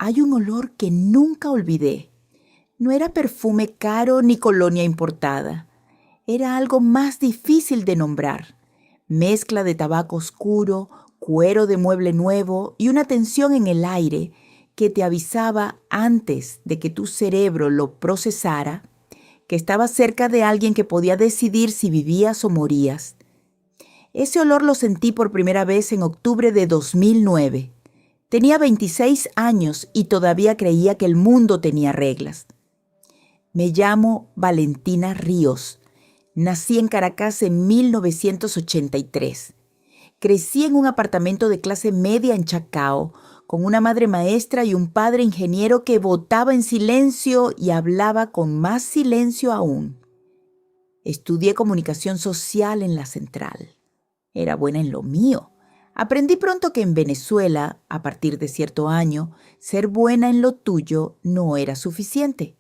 hay un olor que nunca olvidé. No era perfume caro ni colonia importada. Era algo más difícil de nombrar. Mezcla de tabaco oscuro, cuero de mueble nuevo y una tensión en el aire que te avisaba antes de que tu cerebro lo procesara que estabas cerca de alguien que podía decidir si vivías o morías. Ese olor lo sentí por primera vez en octubre de 2009. Tenía 26 años y todavía creía que el mundo tenía reglas. Me llamo Valentina Ríos. Nací en Caracas en 1983. Crecí en un apartamento de clase media en Chacao, con una madre maestra y un padre ingeniero que votaba en silencio y hablaba con más silencio aún. Estudié comunicación social en la Central. Era buena en lo mío. Aprendí pronto que en Venezuela, a partir de cierto año, ser buena en lo tuyo no era suficiente.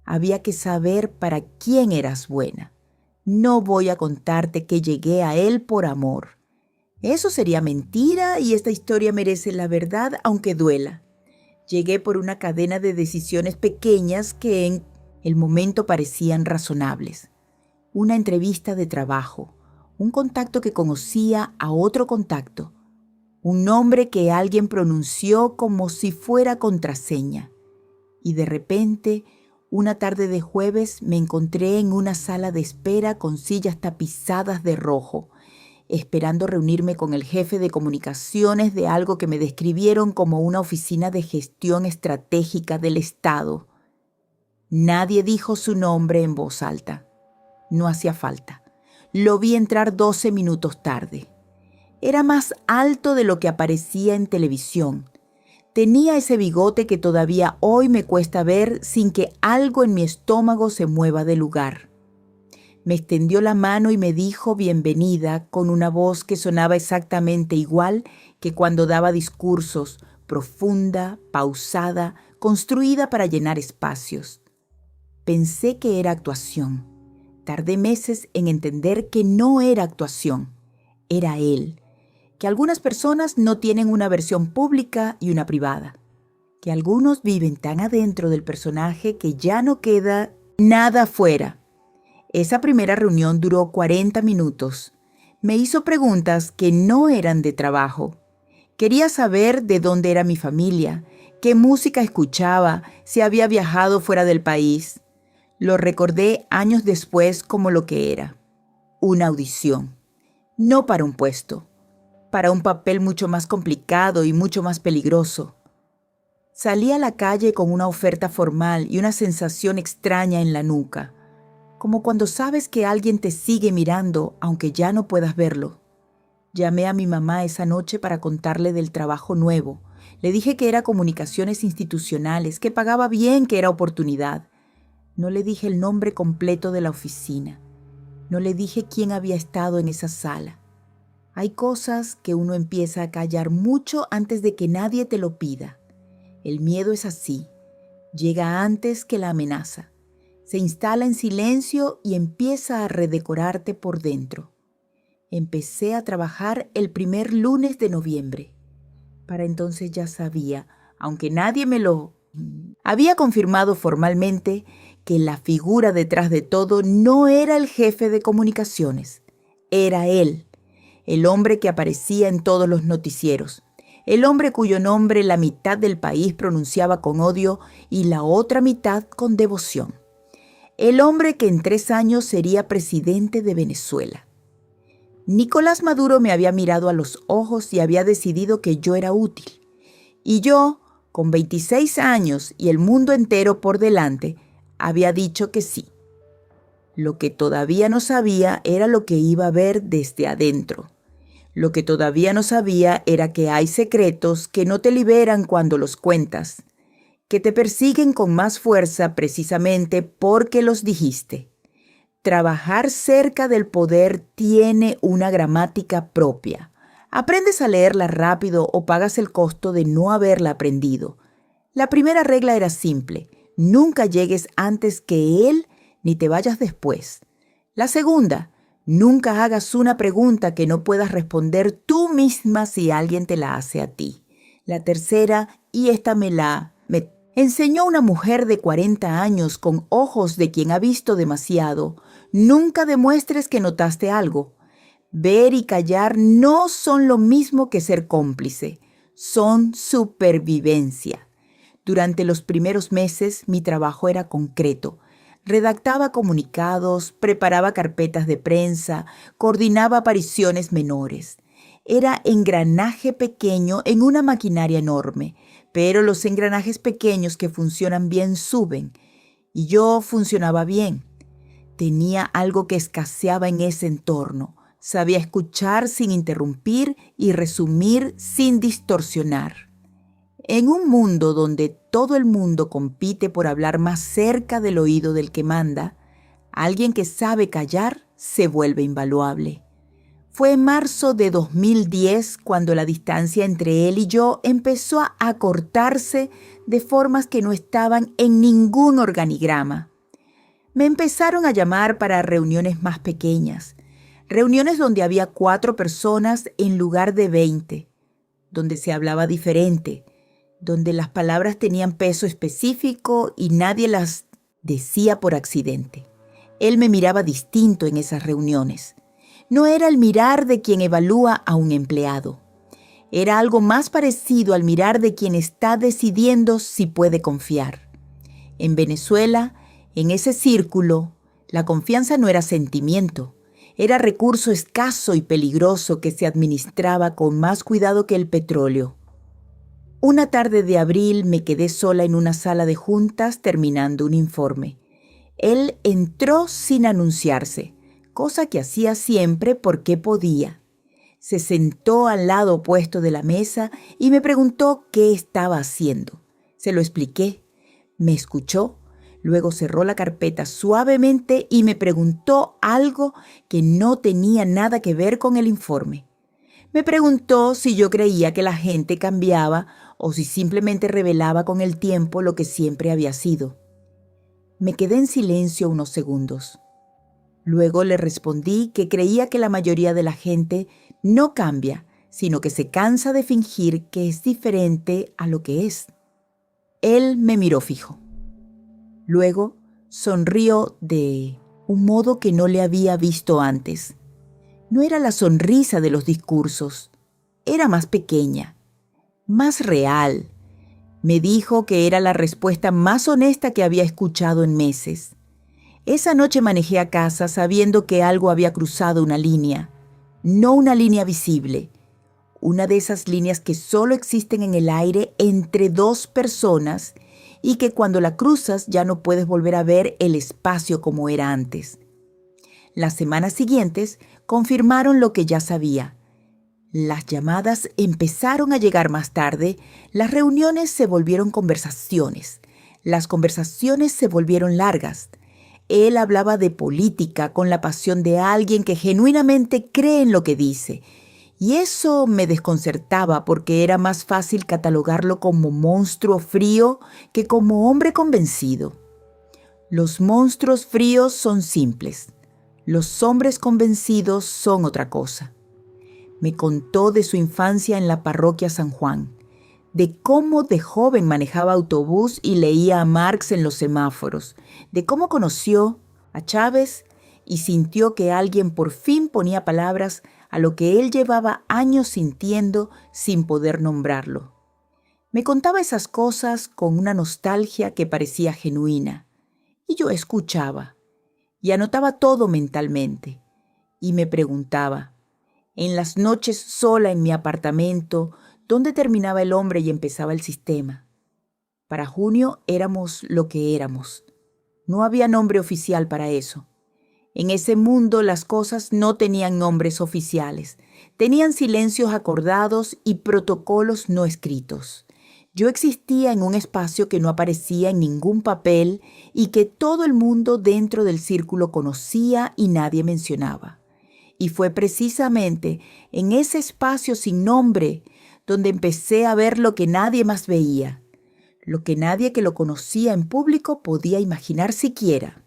Había que saber para quién eras buena. No voy a contarte que llegué a él por amor. Eso sería mentira y esta historia merece la verdad aunque duela. Llegué por una cadena de decisiones pequeñas que en el momento parecían razonables. Una entrevista de trabajo, un contacto que conocía a otro contacto, un nombre que alguien pronunció como si fuera contraseña. Y de repente, una tarde de jueves me encontré en una sala de espera con sillas tapizadas de rojo, esperando reunirme con el jefe de comunicaciones de algo que me describieron como una oficina de gestión estratégica del Estado. Nadie dijo su nombre en voz alta. No hacía falta. Lo vi entrar 12 minutos tarde. Era más alto de lo que aparecía en televisión. Tenía ese bigote que todavía hoy me cuesta ver sin que algo en mi estómago se mueva de lugar. Me extendió la mano y me dijo bienvenida con una voz que sonaba exactamente igual que cuando daba discursos, profunda, pausada, construida para llenar espacios. Pensé que era actuación. Tardé meses en entender que no era actuación, era él. Que algunas personas no tienen una versión pública y una privada. Que algunos viven tan adentro del personaje que ya no queda nada fuera. Esa primera reunión duró 40 minutos. Me hizo preguntas que no eran de trabajo. Quería saber de dónde era mi familia, qué música escuchaba, si había viajado fuera del país. Lo recordé años después como lo que era. Una audición. No para un puesto, para un papel mucho más complicado y mucho más peligroso. Salí a la calle con una oferta formal y una sensación extraña en la nuca. Como cuando sabes que alguien te sigue mirando aunque ya no puedas verlo. Llamé a mi mamá esa noche para contarle del trabajo nuevo. Le dije que era comunicaciones institucionales, que pagaba bien, que era oportunidad. No le dije el nombre completo de la oficina. No le dije quién había estado en esa sala. Hay cosas que uno empieza a callar mucho antes de que nadie te lo pida. El miedo es así. Llega antes que la amenaza. Se instala en silencio y empieza a redecorarte por dentro. Empecé a trabajar el primer lunes de noviembre. Para entonces ya sabía, aunque nadie me lo había confirmado formalmente, que la figura detrás de todo no era el jefe de comunicaciones. Era él, el hombre que aparecía en todos los noticieros. El hombre cuyo nombre la mitad del país pronunciaba con odio y la otra mitad con devoción. El hombre que en 3 años sería presidente de Venezuela. Nicolás Maduro me había mirado a los ojos y había decidido que yo era útil. Y yo, con 26 años y el mundo entero por delante, había dicho que sí. Lo que todavía no sabía era lo que iba a ver desde adentro. Lo que todavía no sabía era que hay secretos que no te liberan cuando los cuentas, que te persiguen con más fuerza precisamente porque los dijiste. Trabajar cerca del poder tiene una gramática propia. Aprendes a leerla rápido o pagas el costo de no haberla aprendido. La primera regla era simple: nunca llegues antes que él ni te vayas después. La segunda: nunca hagas una pregunta que no puedas responder tú misma si alguien te la hace a ti. La tercera, y esta me la Me enseñó una mujer de 40 años con ojos de quien ha visto demasiado. Nunca demuestres que notaste algo. Ver y callar no son lo mismo que ser cómplice, son supervivencia. Durante los primeros meses mi trabajo era concreto. Redactaba comunicados, preparaba carpetas de prensa, coordinaba apariciones menores. Era engranaje pequeño en una maquinaria enorme, pero los engranajes pequeños que funcionan bien suben, y yo funcionaba bien. Tenía algo que escaseaba en ese entorno. Sabía escuchar sin interrumpir y resumir sin distorsionar. En un mundo donde todo el mundo compite por hablar más cerca del oído del que manda, alguien que sabe callar se vuelve invaluable. Fue en marzo de 2010 cuando la distancia entre él y yo empezó a acortarse de formas que no estaban en ningún organigrama. Me empezaron a llamar para reuniones más pequeñas, reuniones donde había 4 personas en lugar de 20, donde se hablaba diferente, donde las palabras tenían peso específico y nadie las decía por accidente. Él me miraba distinto en esas reuniones. No era el mirar de quien evalúa a un empleado. Era algo más parecido al mirar de quien está decidiendo si puede confiar. En Venezuela, en ese círculo, la confianza no era sentimiento, era recurso escaso y peligroso que se administraba con más cuidado que el petróleo. Una tarde de abril me quedé sola en una sala de juntas terminando un informe. Él entró sin anunciarse, cosa que hacía siempre porque podía. Se sentó al lado opuesto de la mesa y me preguntó qué estaba haciendo. Se lo expliqué. Me escuchó, luego cerró la carpeta suavemente y me preguntó algo que no tenía nada que ver con el informe. Me preguntó si yo creía que la gente cambiaba o si simplemente revelaba con el tiempo lo que siempre había sido. Me quedé en silencio unos segundos. Luego le respondí que creía que la mayoría de la gente no cambia, sino que se cansa de fingir que es diferente a lo que es. Él me miró fijo. Luego sonrió de un modo que no le había visto antes. No era la sonrisa de los discursos, era más pequeña, más real. Me dijo que era la respuesta más honesta que había escuchado en meses. Esa noche manejé a casa sabiendo que algo había cruzado una línea, no una línea visible, una de esas líneas que solo existen en el aire entre 2 personas y que cuando la cruzas ya no puedes volver a ver el espacio como era antes. Las semanas siguientes confirmaron lo que ya sabía. Las llamadas empezaron a llegar más tarde, las reuniones se volvieron conversaciones, las conversaciones se volvieron largas. Él hablaba de política con la pasión de alguien que genuinamente cree en lo que dice, y eso me desconcertaba porque era más fácil catalogarlo como monstruo frío que como hombre convencido. Los monstruos fríos son simples. Los hombres convencidos son otra cosa. Me contó de su infancia en la parroquia San Juan, de cómo de joven manejaba autobús y leía a Marx en los semáforos, de cómo conoció a Chávez y sintió que alguien por fin ponía palabras a lo que él llevaba años sintiendo sin poder nombrarlo. Me contaba esas cosas con una nostalgia que parecía genuina, y yo escuchaba. Y anotaba todo mentalmente. Y me preguntaba, en las noches sola en mi apartamento, ¿dónde terminaba el hombre y empezaba el sistema? Para junio éramos lo que éramos. No había nombre oficial para eso. En ese mundo las cosas no tenían nombres oficiales. Tenían silencios acordados y protocolos no escritos. Yo existía en un espacio que no aparecía en ningún papel y que todo el mundo dentro del círculo conocía y nadie mencionaba. Y fue precisamente en ese espacio sin nombre donde empecé a ver lo que nadie más veía, lo que nadie que lo conocía en público podía imaginar siquiera.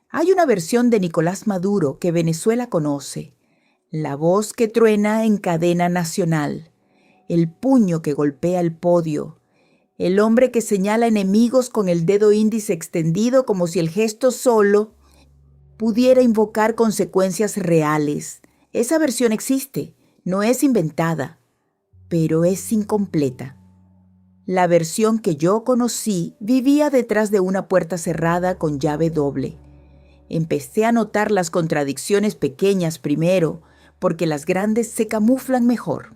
Hay una versión de Nicolás Maduro que Venezuela conoce, la voz que truena en cadena nacional, el puño que golpea el podio, El hombre que señala enemigos con el dedo índice extendido como si el gesto solo pudiera invocar consecuencias reales. Esa versión existe, no es inventada, pero es incompleta. La versión que yo conocí vivía detrás de una puerta cerrada con llave doble. Empecé a notar las contradicciones pequeñas primero, porque las grandes se camuflan mejor.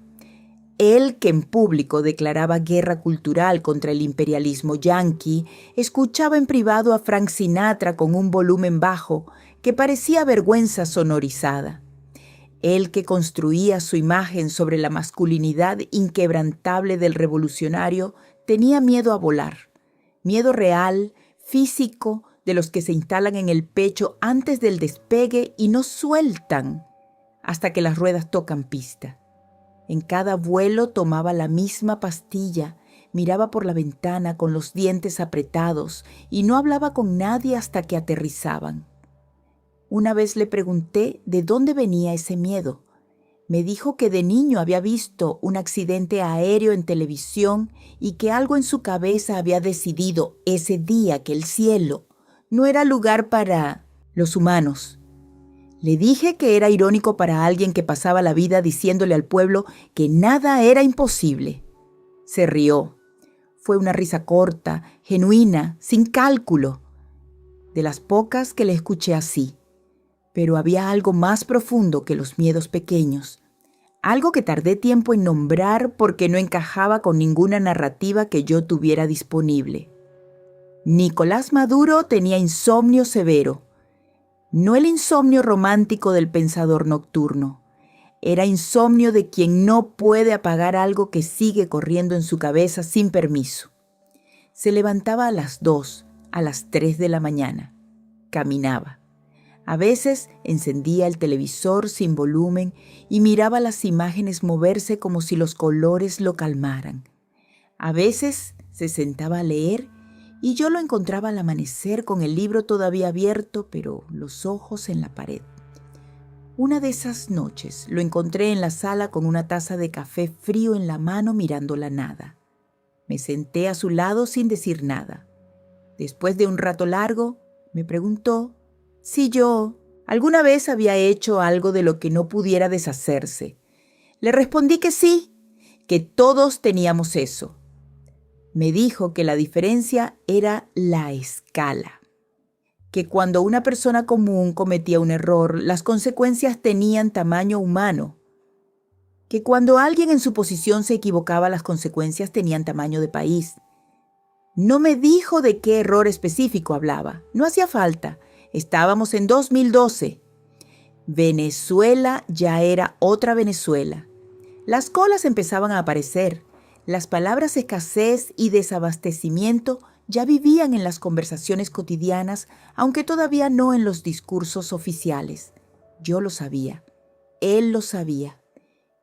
Él, que en público declaraba guerra cultural contra el imperialismo yanqui, escuchaba en privado a Frank Sinatra con un volumen bajo que parecía vergüenza sonorizada. Él, que construía su imagen sobre la masculinidad inquebrantable del revolucionario, tenía miedo a volar. Miedo real, físico, de los que se instalan en el pecho antes del despegue y no sueltan hasta que las ruedas tocan pista. En cada vuelo tomaba la misma pastilla, miraba por la ventana con los dientes apretados y no hablaba con nadie hasta que aterrizaban. Una vez le pregunté de dónde venía ese miedo. Me dijo que de niño había visto un accidente aéreo en televisión y que algo en su cabeza había decidido ese día que el cielo no era lugar para los humanos. Le dije que era irónico para alguien que pasaba la vida diciéndole al pueblo que nada era imposible. Se rió. Fue una risa corta, genuina, sin cálculo. De las pocas que le escuché así. Pero había algo más profundo que los miedos pequeños. Algo que tardé tiempo en nombrar porque no encajaba con ninguna narrativa que yo tuviera disponible. Nicolás Maduro tenía insomnio severo. No el insomnio romántico del pensador nocturno. Era insomnio de quien no puede apagar algo que sigue corriendo en su cabeza sin permiso. Se levantaba a las 2, a las 3 de la mañana. Caminaba. A veces encendía el televisor sin volumen y miraba las imágenes moverse como si los colores lo calmaran. A veces se sentaba a leer y yo lo encontraba al amanecer con el libro todavía abierto, pero los ojos en la pared. Una de esas noches lo encontré en la sala con una taza de café frío en la mano mirando la nada. Me senté a su lado sin decir nada. Después de un rato largo, me preguntó si yo alguna vez había hecho algo de lo que no pudiera deshacerse. Le respondí que sí, que todos teníamos eso. Me dijo que la diferencia era la escala, que cuando una persona común cometía un error, las consecuencias tenían tamaño humano, que cuando alguien en su posición se equivocaba, las consecuencias tenían tamaño de país. No me dijo de qué error específico hablaba, no hacía falta, estábamos en 2012. Venezuela ya era otra Venezuela. Las colas empezaban a aparecer. Las palabras escasez y desabastecimiento ya vivían en las conversaciones cotidianas, aunque todavía no en los discursos oficiales. Yo lo sabía, él lo sabía.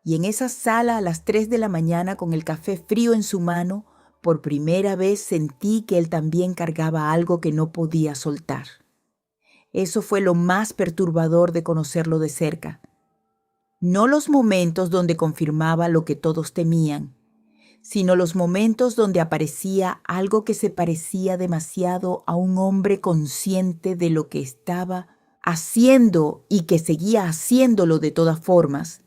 Y en esa sala a las 3 de la mañana con el café frío en su mano, por primera vez sentí que él también cargaba algo que no podía soltar. Eso fue lo más perturbador de conocerlo de cerca. No los momentos donde confirmaba lo que todos temían, sino los momentos donde aparecía algo que se parecía demasiado a un hombre consciente de lo que estaba haciendo y que seguía haciéndolo de todas formas,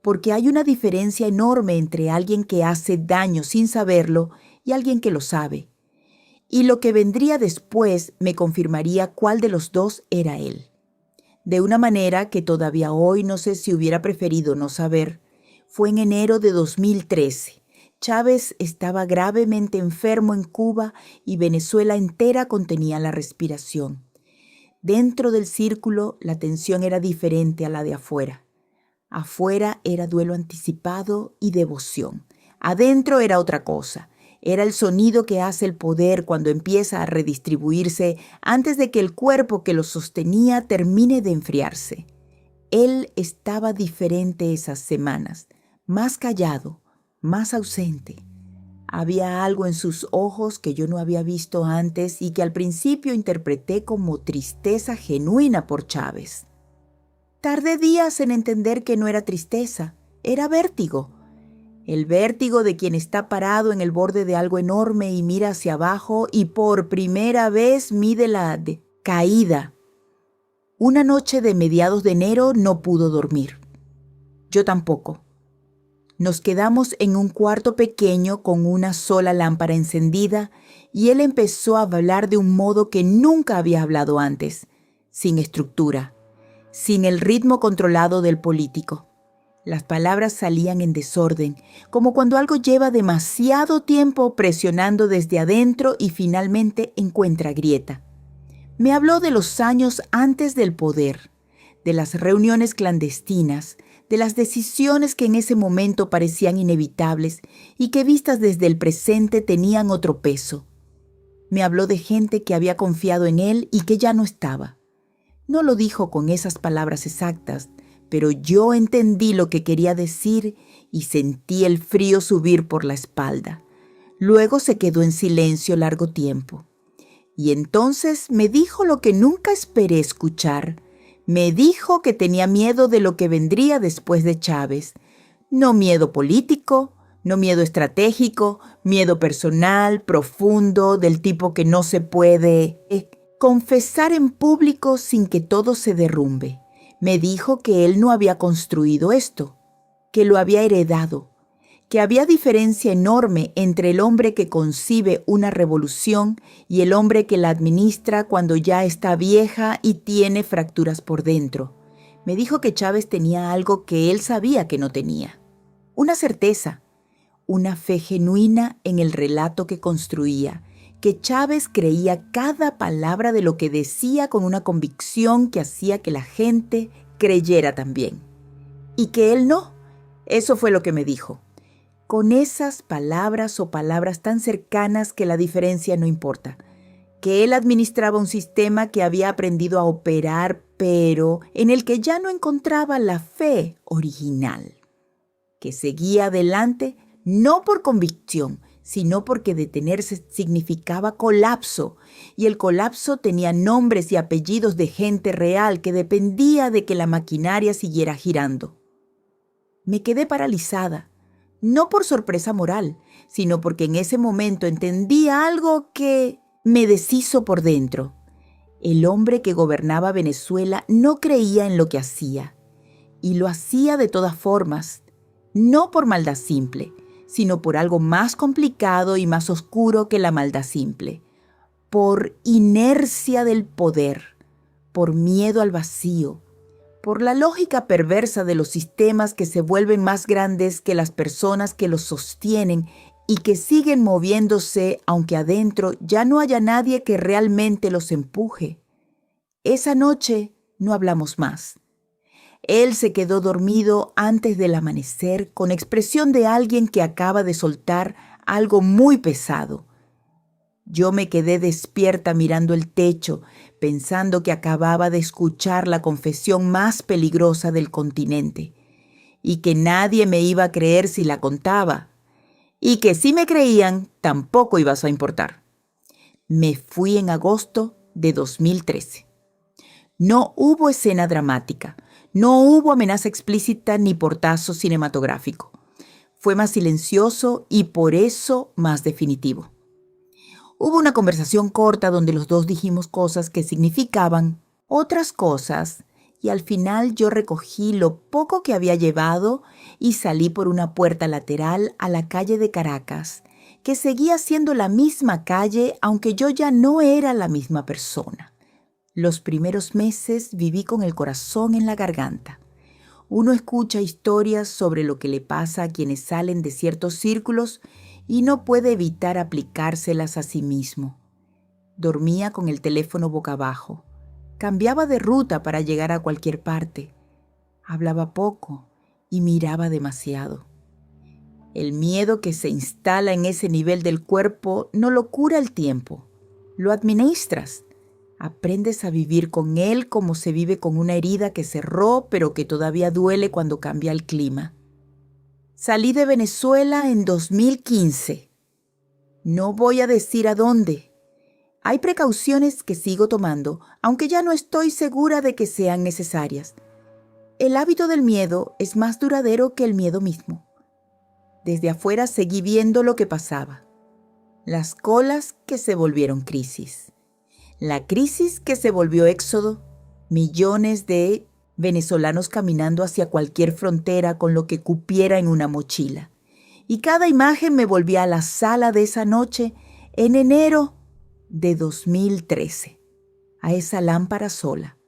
porque hay una diferencia enorme entre alguien que hace daño sin saberlo y alguien que lo sabe. Y lo que vendría después me confirmaría cuál de los dos era él. De una manera que todavía hoy no sé si hubiera preferido no saber, fue en enero de 2013. Chávez estaba gravemente enfermo en Cuba y Venezuela entera contenía la respiración. Dentro del círculo la tensión era diferente a la de afuera. Afuera era duelo anticipado y devoción. Adentro era otra cosa. Era el sonido que hace el poder cuando empieza a redistribuirse antes de que el cuerpo que lo sostenía termine de enfriarse. Él estaba diferente esas semanas, más callado, más ausente. Había algo en sus ojos que yo no había visto antes y que al principio interpreté como tristeza genuina por Chávez. Tardé días en entender que no era tristeza, era vértigo. El vértigo de quien está parado en el borde de algo enorme y mira hacia abajo y por primera vez mide la caída. Una noche de mediados de enero no pudo dormir. Yo tampoco. Nos quedamos en un cuarto pequeño con una sola lámpara encendida y él empezó a hablar de un modo que nunca había hablado antes, sin estructura, sin el ritmo controlado del político. Las palabras salían en desorden, como cuando algo lleva demasiado tiempo presionando desde adentro y finalmente encuentra grieta. Me habló de los años antes del poder, de las reuniones clandestinas, de las decisiones que en ese momento parecían inevitables y que vistas desde el presente tenían otro peso. Me habló de gente que había confiado en él y que ya no estaba. No lo dijo con esas palabras exactas, pero yo entendí lo que quería decir y sentí el frío subir por la espalda. Luego se quedó en silencio largo tiempo. Y entonces me dijo lo que nunca esperé escuchar. Me dijo que tenía miedo de lo que vendría después de Chávez. No miedo político, no miedo estratégico, miedo personal, profundo, del tipo que no se puede confesar en público sin que todo se derrumbe. Me dijo que él no había construido esto, que lo había heredado, que había diferencia enorme entre el hombre que concibe una revolución y el hombre que la administra cuando ya está vieja y tiene fracturas por dentro. Me dijo que Chávez tenía algo que él sabía que no tenía. Una certeza, una fe genuina en el relato que construía, que Chávez creía cada palabra de lo que decía con una convicción que hacía que la gente creyera también. Y que él no. Eso fue lo que me dijo. Con esas palabras o palabras tan cercanas que la diferencia no importa. Que él administraba un sistema que había aprendido a operar, pero en el que ya no encontraba la fe original. Que seguía adelante no por convicción, sino porque detenerse significaba colapso, y el colapso tenía nombres y apellidos de gente real que dependía de que la maquinaria siguiera girando. Me quedé paralizada, no por sorpresa moral, sino porque en ese momento entendí algo que me deshizo por dentro. El hombre que gobernaba Venezuela no creía en lo que hacía, y lo hacía de todas formas, no por maldad simple, sino por algo más complicado y más oscuro que la maldad simple, por inercia del poder, por miedo al vacío, por la lógica perversa de los sistemas que se vuelven más grandes que las personas que los sostienen y que siguen moviéndose aunque adentro ya no haya nadie que realmente los empuje. Esa noche no hablamos más. Él se quedó dormido antes del amanecer con expresión de alguien que acaba de soltar algo muy pesado. Yo me quedé despierta mirando el techo, pensando que acababa de escuchar la confesión más peligrosa del continente y que nadie me iba a creer si la contaba y que si me creían tampoco iba a importar. Me fui en agosto de 2013. No hubo escena dramática. No hubo amenaza explícita ni portazo cinematográfico. Fue más silencioso y por eso más definitivo. Hubo una conversación corta donde los dos dijimos cosas que significaban otras cosas y al final yo recogí lo poco que había llevado y salí por una puerta lateral a la calle de Caracas, que seguía siendo la misma calle aunque yo ya no era la misma persona. Los primeros meses viví con el corazón en la garganta. Uno escucha historias sobre lo que le pasa a quienes salen de ciertos círculos y no puede evitar aplicárselas a sí mismo. Dormía con el teléfono boca abajo. Cambiaba de ruta para llegar a cualquier parte. Hablaba poco y miraba demasiado. El miedo que se instala en ese nivel del cuerpo no lo cura el tiempo. Lo administras. Aprendes a vivir con él como se vive con una herida que cerró pero que todavía duele cuando cambia el clima. Salí de Venezuela en 2015. No voy a decir a dónde. Hay precauciones que sigo tomando, aunque ya no estoy segura de que sean necesarias. El hábito del miedo es más duradero que el miedo mismo. Desde afuera seguí viendo lo que pasaba. Las colas que se volvieron crisis. La crisis que se volvió éxodo. Millones de venezolanos caminando hacia cualquier frontera con lo que cupiera en una mochila. Y cada imagen me volvía a la sala de esa noche en enero de 2013. A esa lámpara sola.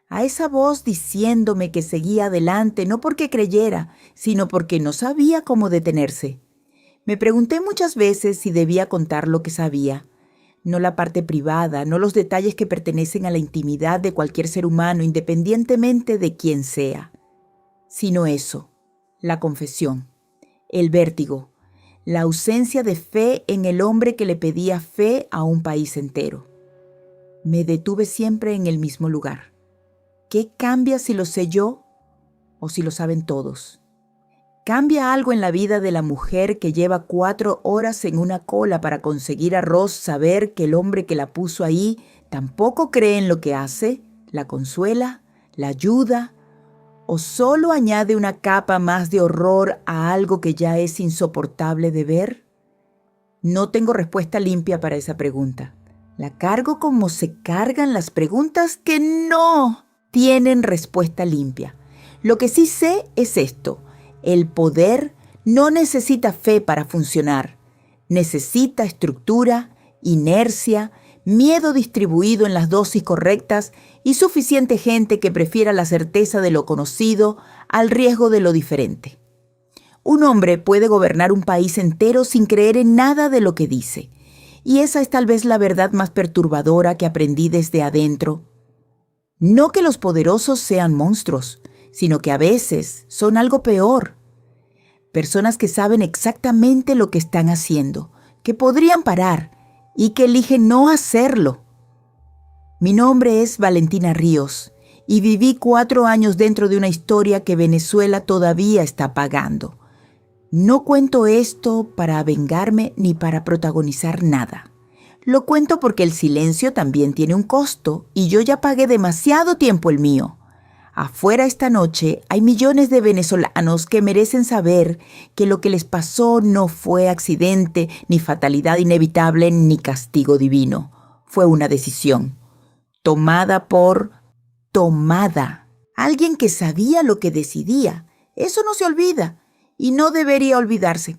A esa voz diciéndome que seguía adelante, no porque creyera, sino porque no sabía cómo detenerse. Me pregunté muchas veces si debía contar lo que sabía. No la parte privada, no los detalles que pertenecen a la intimidad de cualquier ser humano, independientemente de quién sea, sino eso, la confesión, el vértigo, la ausencia de fe en el hombre que le pedía fe a un país entero. Me detuve siempre en el mismo lugar. ¿Qué cambia si lo sé yo o si lo saben todos? ¿Cambia algo en la vida de la mujer que lleva 4 horas en una cola para conseguir arroz saber que el hombre que la puso ahí tampoco cree en lo que hace, la consuela, la ayuda, o solo añade una capa más de horror a algo que ya es insoportable de ver? No tengo respuesta limpia para esa pregunta. La cargo como se cargan las preguntas que no tienen respuesta limpia. Lo que sí sé es esto. El poder no necesita fe para funcionar. Necesita estructura, inercia, miedo distribuido en las dosis correctas y suficiente gente que prefiera la certeza de lo conocido al riesgo de lo diferente. Un hombre puede gobernar un país entero sin creer en nada de lo que dice. Y esa es tal vez la verdad más perturbadora que aprendí desde adentro. No que los poderosos sean monstruos, sino que a veces son algo peor. Personas que saben exactamente lo que están haciendo, que podrían parar y que eligen no hacerlo. Mi nombre es Valentina Ríos y viví 4 años dentro de una historia que Venezuela todavía está pagando. No cuento esto para vengarme ni para protagonizar nada. Lo cuento porque el silencio también tiene un costo y yo ya pagué demasiado tiempo el mío. Afuera esta noche hay millones de venezolanos que merecen saber que lo que les pasó no fue accidente, ni fatalidad inevitable, ni castigo divino. Fue una decisión tomada. Alguien que sabía lo que decidía. Eso no se olvida y no debería olvidarse.